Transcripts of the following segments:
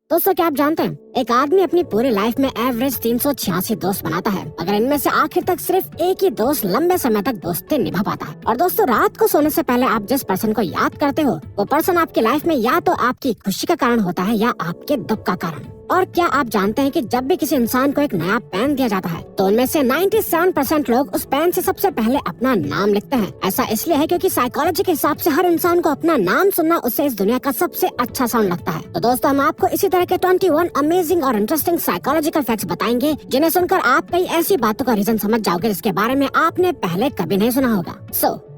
दोस्तों क्या आप जानते हैं एक आदमी अपनी पूरी लाइफ में एवरेज 386 दोस्त बनाता है, मगर इनमें से आखिर तक सिर्फ एक ही दोस्त लंबे समय तक दोस्ती निभा पाता है। और दोस्तों रात को सोने से पहले आप जिस पर्सन को याद करते हो वो पर्सन आपकी लाइफ में या तो आपकी खुशी का कारण होता है या आपके दुख का कारण। और क्या आप जानते हैं कि जब भी किसी इंसान को एक नया पेन दिया जाता है तो उनमें से 97% लोग उस पेन से सबसे पहले अपना नाम लिखते हैं। ऐसा इसलिए है क्योंकि साइकोलॉजी के हिसाब से हर इंसान को अपना नाम सुनना उसे इस दुनिया का सबसे अच्छा साउंड लगता है। तो दोस्तों हम आपको इसी तरह के 21 अमेजिंग और इंटरेस्टिंग साइकोलॉजिकल फैक्ट्स बताएंगे जिन्हें सुनकर आप कई ऐसी बातों का रीजन समझ जाओगे जिसके बारे में आपने पहले कभी नहीं सुना होगा।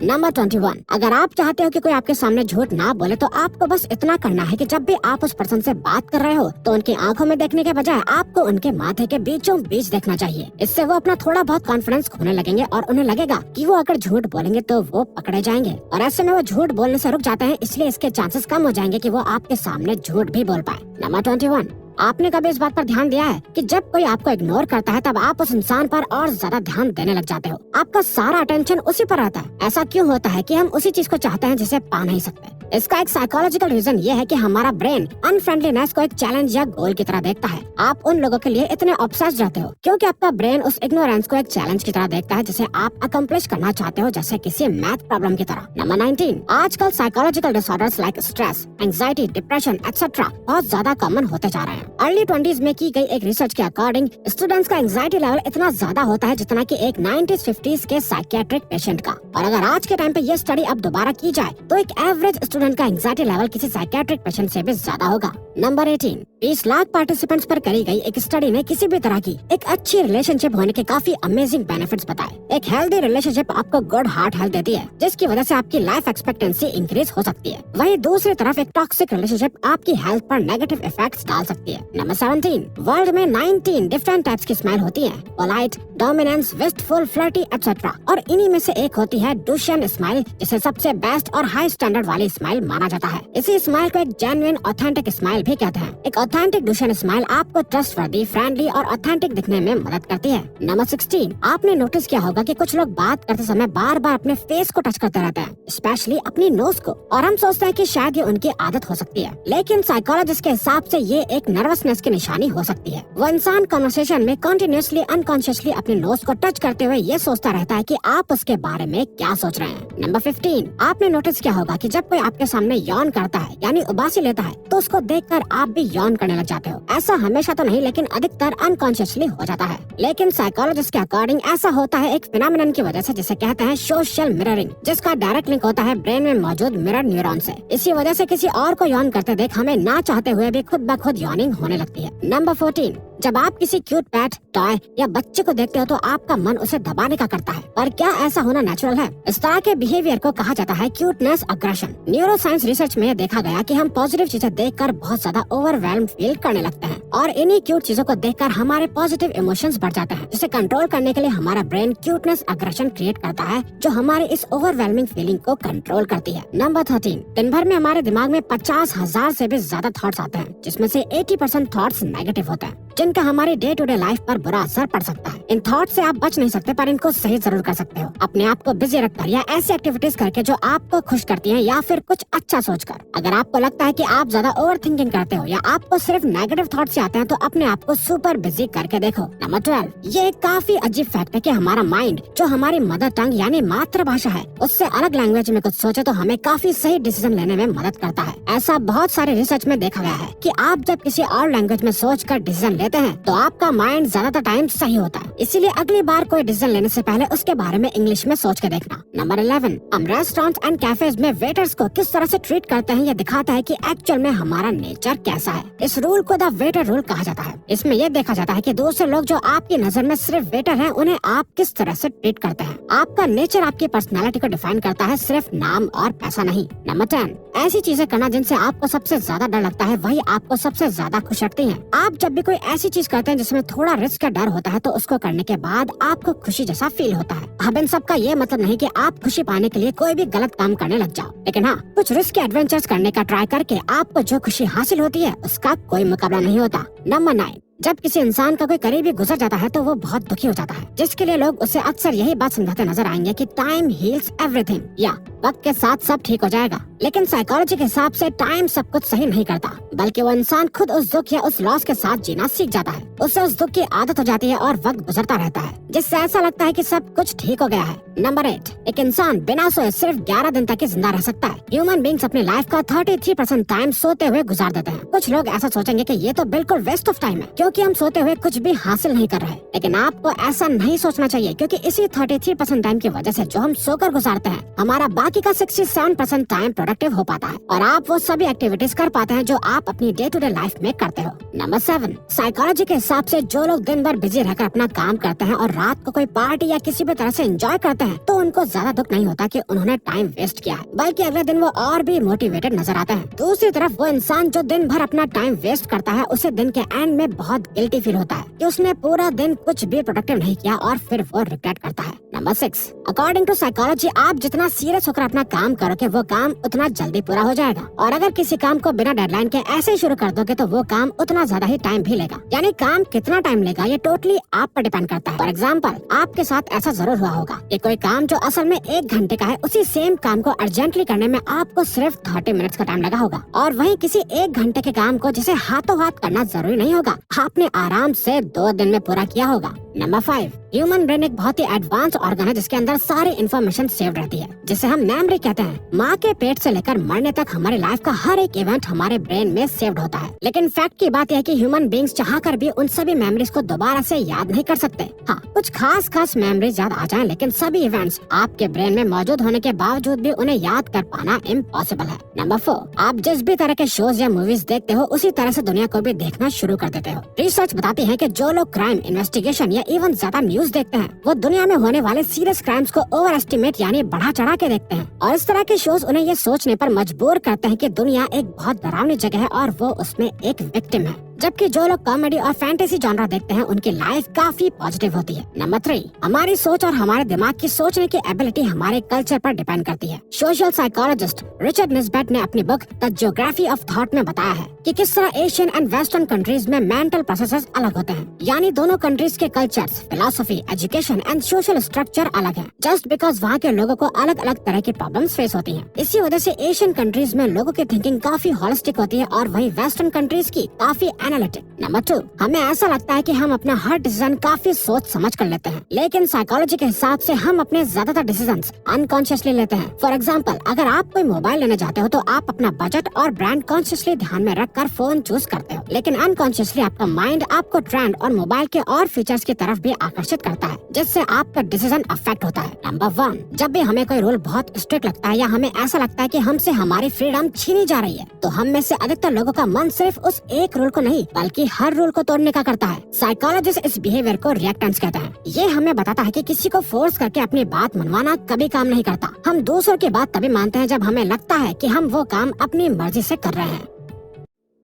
नंबर 21, अगर आप चाहते हो कि कोई आपके सामने झूठ ना बोले तो आपको बस इतना करना है कि जब भी आप उस पर्सन से बात कर रहे हो तो उनकी आंखों में देखने के बजाय आपको उनके माथे के बीचों बीच देखना चाहिए। इससे वो अपना थोड़ा बहुत कॉन्फिडेंस खोने लगेंगे और उन्हें लगेगा कि वो अगर झूठ बोलेंगे तो वो पकड़े जाएंगे, और ऐसे में वो झूठ बोलने से रुक जाते हैं, इसलिए इसके चांसेस कम हो जाएंगे कि वो आपके सामने झूठ भी बोल पाए। नंबर 21, आपने कभी इस बात पर ध्यान दिया है कि जब कोई आपको इग्नोर करता है तब आप उस इंसान पर और ज्यादा ध्यान देने लग जाते हो, आपका सारा अटेंशन उसी पर रहता है। ऐसा क्यों होता है कि हम उसी चीज को चाहते हैं जिसे पा नहीं सकते? इसका एक साइकोलॉजिकल रीजन ये है कि हमारा ब्रेन अनफ्रेंडलीनेस को एक चैलेंज या गोल की तरह देखता है। आप उन लोगों के लिए इतने ऑब्सेस्ड रहते हो क्योंकि आपका ब्रेन उस इग्नोरेंस को एक चैलेंज की तरह देखता है जिसे आप अकम्प्लिश करना चाहते हो, जैसे किसी मैथ प्रॉब्लम की तरह। नंबर 19, आजकल psychological disorders like stress, anxiety, depression etcetera बहुत ज्यादा कॉमन होते जा रहे हैं। अर्ली 20s में की गई एक रिसर्च के अकॉर्डिंग स्टूडेंट्स का एंजाइटी लेवल इतना ज्यादा होता है जितना कि एक 90s-50s के साइकियाट्रिक पेशेंट का। और अगर आज के टाइम पे ये स्टडी अब दोबारा की जाए तो एक एवरेज स्टूडेंट का एंजाइटी लेवल किसी साइकियाट्रिक पेशेंट से भी ज्यादा होगा। नंबर 18, 20 लाख पार्टिसिपेंट्स पर करी गई एक स्टडी ने किसी भी तरह की एक अच्छी रिलेशनशिप होने के काफी अमेजिंग बेनिफिट्स बताए। एक हेल्दी रिलेशनशिप आपको गुड हार्ट हेल्थ देती है जिसकी वजह से आपकी लाइफ एक्सपेक्टेंसी इंक्रीज हो सकती है। वहीं दूसरी तरफ एक टॉक्सिक रिलेशनशिप आपकी हेल्थ पर नेगेटिव इफेक्ट्स डाल सकती है। नंबर 17, वर्ल्ड में 19 डिफरेंट टाइप्स की स्माइल होती है, polite, dominance, wistful, flirty etcetera, और इन्हीं में से एक होती है डुशेन स्माइल, जिसे सबसे बेस्ट और हाई स्टैंडर्ड वाली स्माइल माना जाता है। इसी स्माइल को एक जेन्युइन ऑथेंटिक स्माइल भी कहते हैं। एक ऑथेंटिक डुशेन स्माइल आपको ट्रस्टवर्दी, फ्रेंडली और ऑथेंटिक दिखने में मदद करती है। नंबर 16, आपने नोटिस किया होगा कि कुछ लोग बात करते समय बार बार अपने फेस को टच करते रहते हैं, स्पेशली अपनी नोज को, और हम सोचते हैं कि शायद ये उनकी आदत हो सकती है, लेकिन साइकोलॉजिस्ट के हिसाब से ये एक नर्वसनेस की निशानी हो सकती है। वो इंसान कन्वर्सेशन में कंटिन्यूअसली अनकॉन्शियसली अपनी नोज को टच करते हुए ये सोचता रहता है कि आप उसके बारे में क्या सोच रहे हैं। नंबर 15, आपने नोटिस किया होगा कि जब कोई आपके सामने यौन करता है यानी उबासी लेता है तो उसको देखकर आप भी यौन करने लग जाते हो। ऐसा हमेशा तो नहीं, लेकिन अधिकतर अनकॉन्शियसली हो जाता है। लेकिन साइकोलॉजिस्ट के अकॉर्डिंग ऐसा होता है एक फिनोमेनन की वजह से जिसे कहते हैं सोशल मिररिंग, जिसका डायरेक्ट लिंक होता है ब्रेन में मौजूद मिरर न्यूरॉन से। इसी वजह से किसी और को यौन करते देख हमें ना चाहते हुए भी खुद ब खुद यौनिंग होने लगती है। नंबर 14, जब आप किसी क्यूट पेट, टॉय या बच्चे को देखते हो तो आपका मन उसे दबाने का करता है, पर क्या ऐसा होना नेचुरल है? इस तरह के बिहेवियर को कहा जाता है cuteness aggression. Neuro science research में देखा गया कि हम पॉजिटिव चीजें देखकर बहुत ज्यादा ओवरवेल्म फील करने लगते हैं, और इन्हीं क्यूट चीजों को देखकर हमारे पॉजिटिव इमोशंस बढ़ जाते हैं, जिसे कंट्रोल करने के लिए हमारा ब्रेन क्यूटनेस अग्रेशन क्रिएट करता है जो हमारे इस ओवरवेलमिंग फीलिंग को कंट्रोल करती है। नंबर 13, दिन भर में हमारे दिमाग में 50,000 से भी ज्यादा थॉट्स आते हैं, जिसमें से 80% थॉट्स नेगेटिव होते हैं, जिनका हमारी डे टू डे लाइफ पर बुरा असर पड़ सकता है। इन थॉट से आप बच नहीं सकते, पर इनको सही जरूर कर सकते हो, अपने आप को बिजी रखकर या ऐसी एक्टिविटीज करके जो आपको खुश करती हैं, या फिर कुछ अच्छा सोचकर। अगर आपको लगता है कि आप ज्यादा ओवर थिंकिंग करते हो या आपको सिर्फ नेगेटिव थॉट्स आते हैं तो अपने आप को सुपर बिजी करके देखो। नंबर 12, ये एक काफी अजीब फैक्ट है कि हमारा माइंड जो हमारी मदर टंग यानी मातृभाषा है उससे अलग लैंग्वेज में कुछ सोचे तो हमें काफी सही डिसीजन लेने में मदद करता है। ऐसा बहुत सारे रिसर्च में देखा गया है कि आप जब किसी और लैंग्वेज में सोच कर डिसीजन लेते हैं तो आपका माइंड ज्यादातर टाइम सही होता है। इसीलिए अगली बार कोई डिसीजन लेने से पहले उसके बारे में इंग्लिश में सोच के देखना। नंबर 11, हम रेस्टोरेंट्स एंड कैफेज में वेटर्स को किस तरह से ट्रीट करते हैं ये दिखाता है कि एक्चुअल में हमारा नेचर कैसा है। इस रूल को द वेटर रूल कहा जाता है। इसमें यह देखा जाता है कि दूसरे लोग जो आपकी नजर में सिर्फ वेटर हैं, उन्हें आप किस तरह से ट्रीट करते हैं। आपका नेचर आपकी पर्सनैलिटी को डिफाइन करता है, सिर्फ नाम और पैसा नहीं। नंबर 10, ऐसी चीजें करना जिनसे आपको सबसे ज्यादा डर लगता है वही आपको सबसे ज्यादा खुश रखती हैं। आप जब भी कोई ऐसी चीज करते हैं जिसमें थोड़ा रिस्क का डर होता है तो उसको करने के बाद आपको खुशी जैसा फील होता है। अब इन सब का ये मतलब नहीं कि आप खुशी पाने के लिए कोई भी गलत काम करने लग जाओ, लेकिन हाँ, कुछ रिस्क के एडवेंचर्स करने का ट्राई करके आपको जो खुशी हासिल होती है उसका कोई मुकाबला नहीं होता। नंबर 9, जब किसी इंसान का कोई करीबी गुजर जाता है तो वो बहुत दुखी हो जाता है, जिसके लिए लोग उसे अक्सर यही बात समझाते नजर आएंगे कि टाइम हील्स एवरीथिंग, या वक्त के साथ सब ठीक हो जाएगा। लेकिन साइकोलॉजी के हिसाब से टाइम सब कुछ सही नहीं करता, बल्कि वो इंसान खुद उस दुख या उस लॉस के साथ जीना सीख जाता है। उससे उस दुख की आदत हो जाती है और वक्त गुजरता रहता है, जिससे ऐसा लगता है कि सब कुछ ठीक हो गया है। नंबर 8, एक इंसान बिना सोए सिर्फ 11 दिन तक ही जिंदा रह सकता है। ह्यूमन बींग्स अपनी लाइफ का 33% टाइम सोते हुए गुजार देते हैं। कुछ लोग ऐसा सोचेंगे कि ये तो बिल्कुल वेस्ट ऑफ टाइम है, क्योंकि हम सोते हुए कुछ भी हासिल नहीं कर रहे। लेकिन आपको ऐसा नहीं सोचना चाहिए, क्योंकि इसी 33% टाइम की वजह से जो हम सोकर गुजारते हैं, हमारा बाकी का 67% टाइम प्रोडक्टिव हो पाता है और आप वो सभी एक्टिविटीज कर पाते हैं जो आप अपनी डे टू डे लाइफ में करते हो। नंबर 7, साइकोलॉजी के हिसाब से जो लोग दिन भर बिजी रहकर अपना काम करते हैं और रात को कोई पार्टी या किसी भी तरह से एंजॉय करते हैं, तो उनको ज्यादा दुख नहीं होता कि उन्होंने टाइम वेस्ट किया है, बल्कि अगले दिन वो और भी मोटिवेटेड नजर आते हैं। दूसरी तरफ वो इंसान जो दिन भर अपना टाइम वेस्ट करता है, उसे दिन के एंड में बहुत गिल्टी फील होता है कि उसने पूरा दिन कुछ भी प्रोडक्टिव नहीं किया और फिर वो रिग्रेट करता है। नंबर 6, अकॉर्डिंग टू साइकोलॉजी, आप जितना सीरियस होकर अपना काम करोगे वो काम उतना जल्दी पूरा हो जाएगा, और अगर किसी काम को बिना डेडलाइन के ऐसे ही शुरू कर दोगे तो वो काम उतना ज्यादा ही टाइम भी लेगा। यानी काम कितना टाइम लेगा ये टोटली आप पर डिपेंड करता है। फॉर एग्जाम्पल, आपके साथ ऐसा जरूर हुआ होगा कि कोई काम जो असल में 1 घंटे का है, उसी सेम काम को अर्जेंटली करने में आपको सिर्फ 30 मिनट्स का टाइम लगा होगा, और वहीं किसी 1 घंटे के काम को जिसे हाथों हाथ करना जरूरी नहीं होगा, आपने आराम से 2 दिन में पूरा किया होगा। नंबर 5, ह्यूमन ब्रेन एक बहुत ही एडवांस ऑर्गन है जिसके अंदर सारी इन्फॉर्मेशन सेव रहती है, जिसे हम मेमोरी कहते हैं। माँ के पेट से लेकर मरने तक हमारी लाइफ का हर एक इवेंट हमारे ब्रेन में सेव्ड होता है। लेकिन फैक्ट की बात यह है कि ह्यूमन बीइंग्स चाहकर भी उन सभी मेमोरीज को दोबारा से याद नहीं कर सकते। हाँ, कुछ खास मेमोरीज याद आ जाएं, लेकिन सभी इवेंट्स आपके ब्रेन में मौजूद होने के बावजूद भी उन्हें याद कर पाना इम्पॉसिबल है। नंबर 4, आप जिस भी तरह के शोज या मूवीज देखते हो, उसी तरह से दुनिया को भी देखना शुरू कर देते हो। रिसर्च बताती है कि जो लोग क्राइम इन्वेस्टिगेशन या इवन ज्यादा न्यूज देखते हैं, वो दुनिया में होने वाले सीरियस क्राइम्स को ओवर एस्टिमेट यानी बढ़ा चढ़ा के देखते हैं, और इस तरह के शोज उन्हें ये सोचने पर मजबूर करते हैं कि दुनिया एक बहुत डरावनी जगह है और वो उसमें एक विक्टिम है। जबकि जो लोग कॉमेडी और फैंटेसी जॉनरा देखते हैं, उनकी लाइफ काफी पॉजिटिव होती है। नंबर 3, हमारी सोच और हमारे दिमाग की सोचने की एबिलिटी हमारे कल्चर पर डिपेंड करती है। सोशल साइकोलॉजिस्ट रिचर्ड निस्बेट ने अपनी book the geography of thought में बताया है कि किस तरह एशियन एंड वेस्टर्न कंट्रीज में मेंटल प्रोसेसेस अलग होते हैं, यानी दोनों कंट्रीज के cultures, philosophy, education and social structure अलग है, जस्ट बिकॉज वहाँ के लोगों को अलग अलग तरह की प्रॉब्लम्स फेस होती हैं। इसी वजह से एशियन कंट्रीज में लोगों की थिंकिंग काफी होलिस्टिक होती है और वहीं वेस्टर्न कंट्रीज की काफी एनालिटिक। नंबर 2, हमें ऐसा लगता है कि हम अपना हर डिसीजन काफी सोच समझ कर लेते हैं, लेकिन साइकोलॉजी के हिसाब से हम अपने ज्यादातर डिसीजंस अनकॉन्शियसली लेते हैं। फॉर एग्जांपल, अगर आप कोई मोबाइल लेने जाते हो तो आप अपना बजट और ब्रांड कॉन्शियसली ध्यान में रखकर फोन चूज करते हो, लेकिन अनकॉन्शियसली आपका माइंड आपको ट्रेंड और मोबाइल के और फीचर्स की तरफ भी आकर्षित करता है, जिससे आपका डिसीजन अफेक्ट होता है। नंबर 1, जब भी हमें कोई रूल बहुत स्ट्रिक्ट लगता है या हमें ऐसा लगता है कि हमसे हमारी फ्रीडम छीनी जा रही है, तो हम में से अधिकतर लोगों का मन सिर्फ उस एक रूल को नहीं बल्कि हर रूल को तोड़ने का करता है। साइकोलॉजिस्ट इस बिहेवियर को रिएक्टेंस कहते हैं। ये हमें बताता है कि किसी को फोर्स करके अपनी बात मनवाना कभी काम नहीं करता। हम दूसरों की बात तभी मानते हैं जब हमें लगता है कि हम वो काम अपनी मर्जी से कर रहे हैं।